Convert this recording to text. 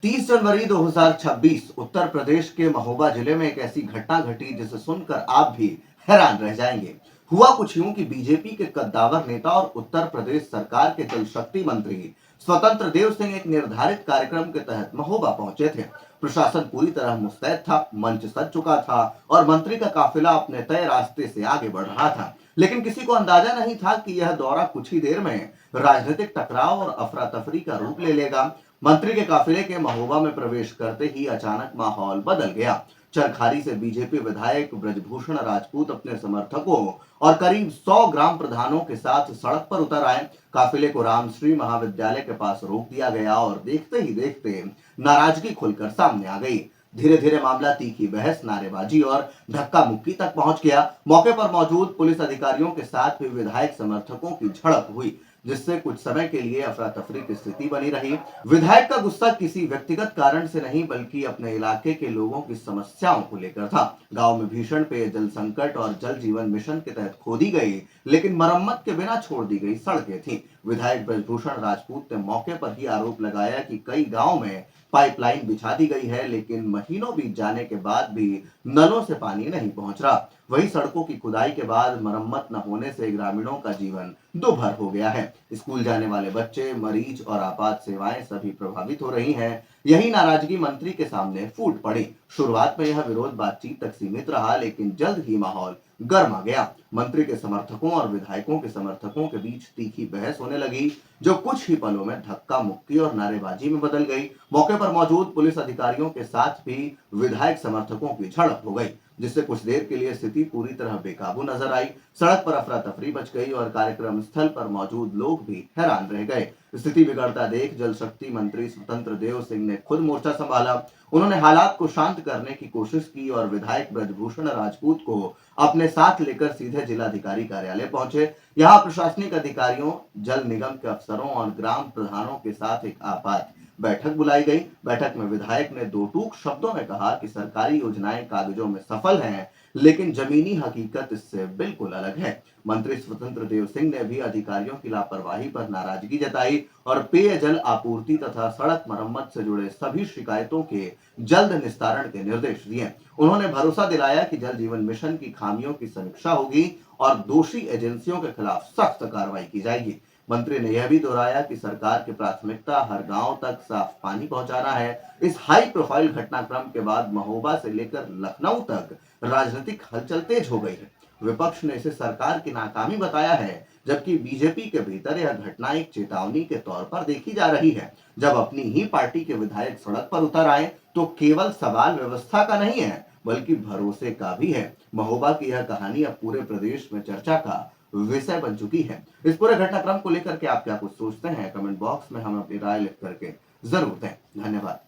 30 जनवरी 2026 उत्तर प्रदेश के महोबा जिले में एक ऐसी घटना घटी जिसे सुनकर आप भी हैरान रह जाएंगे। हुआ कुछ यूं कि बीजेपी के कद्दावर नेता और उत्तर प्रदेश सरकार के जल शक्ति मंत्री स्वतंत्र देव सिंह एक निर्धारित कार्यक्रम के तहत महोबा पहुंचे थे। प्रशासन पूरी तरह मुस्तैद था, मंच सज चुका था और मंत्री का काफिला अपने तय रास्ते से आगे बढ़ रहा था। लेकिन किसी को अंदाजा नहीं था कि यह दौरा कुछ ही देर में राजनीतिक टकराव और अफरा तफरी का रूप ले लेगा। मंत्री के काफिले के महोबा में प्रवेश करते ही अचानक माहौल बदल गया। चरखारी से बीजेपी विधायक ब्रजभूषण राजपूत अपने समर्थकों और करीब 100 ग्राम प्रधानों के साथ सड़क पर उतर आए। काफिले को रामश्री महाविद्यालय के पास रोक दिया गया और देखते ही देखते नाराजगी खुलकर सामने आ गई। धीरे धीरे मामला तीखी बहस, नारेबाजी और धक्का मुक्की तक पहुंच गया। मौके पर मौजूद पुलिस अधिकारियों के साथ भी विधायक समर्थकों की झड़प हुई, जिससे कुछ समय के लिए अफरा तफरी की स्थिति बनी रही। विधायक का गुस्सा किसी व्यक्तिगत कारण से नहीं बल्कि अपने इलाके के लोगों की समस्याओं को लेकर था। गांव में भीषण पेयजल संकट और जल जीवन मिशन के तहत खोदी गई लेकिन मरम्मत के बिना छोड़ दी गई सड़कें थी। विधायक ब्रजभूषण राजपूत ने मौके पर ही आरोप लगाया कि कई गांव में पाइपलाइन बिछा दी गई है लेकिन महीनों बीत जाने के बाद भी नलों से पानी नहीं पहुंच रहा। वही सड़कों की खुदाई के बाद मरम्मत न होने से ग्रामीणों का जीवन दुभर हो गया है। स्कूल जाने वाले बच्चे, मरीज और आपात सेवाएं सभी प्रभावित हो रही हैं। यही नाराजगी मंत्री के सामने फूट पड़ी। शुरुआत में यह विरोध बातचीत तक सीमित रहा लेकिन जल्द ही माहौल गर्मा गया। मंत्री के समर्थकों और विधायकों के समर्थकों के बीच तीखी बहस होने लगी, जो कुछ ही पलों में धक्का मुक्की और नारेबाजी में बदल गई। मौके पर मौजूद पुलिस अधिकारियों के साथ भी विधायक समर्थकों की झड़प हो गई, जिससे कुछ देर के लिए स्थिति पूरी तरह बेकाबू नजर आई। सड़क पर अफरा तफरी मच गई और कार्यक्रम स्थल पर मौजूद लोग भी हैरान रह गए। स्थिति बिगड़ता देख जल शक्ति मंत्री स्वतंत्र देव सिंह ने खुद मोर्चा संभाला। उन्होंने हालात को शांत करने की कोशिश की और विधायक ब्रजभूषण राजपूत को अपने साथ लेकर सीधे जिलाधिकारी कार्यालय पहुंचे। यहाँ प्रशासनिक अधिकारियों, जल निगम के अफसरों और ग्राम प्रधानों के साथ एक आपात बैठक बुलाई गई। बैठक में विधायक ने दो टूक शब्दों में कहा कि सरकारी योजनाएं कागजों में सफल हैं लेकिन जमीनी हकीकत इससे बिल्कुल अलग है। मंत्री स्वतंत्र देव सिंह ने भी अधिकारियों की लापरवाही पर नाराजगी जताई और पेयजल आपूर्ति तथा सड़क मरम्मत से जुड़े सभी शिकायतों के जल्द निस्तारण के निर्देश दिए। उन्होंने भरोसा दिलाया कि जल जीवन मिशन की खामियों की समीक्षा होगी और दोषी एजेंसियों के खिलाफ सख्त कार्रवाई की जाएगी। मंत्री ने यह भी दोहराया कि सरकार की प्राथमिकता हर गांव तक साफ पानी पहुंचाना है। इस हाई प्रोफाइल घटनाक्रम के बाद महोबा से लेकर लखनऊ तक राजनीतिक हलचल तेज हो गई है। विपक्ष ने इसे सरकार की नाकामी बताया है, जबकि बीजेपी के भीतर यह घटना एक चेतावनी के तौर पर देखी जा रही है। जब अपनी ही पार्टी के विधायक सड़क पर उतर आए तो केवल सवाल व्यवस्था का नहीं है बल्कि भरोसे का भी है। महोबा की यह कहानी अब पूरे प्रदेश में चर्चा का विषय बन चुकी है। इस पूरे घटनाक्रम को लेकर के आप क्या कुछ सोचते हैं? कमेंट बॉक्स में हमें अपनी राय लिख करके जरूर दें। धन्यवाद।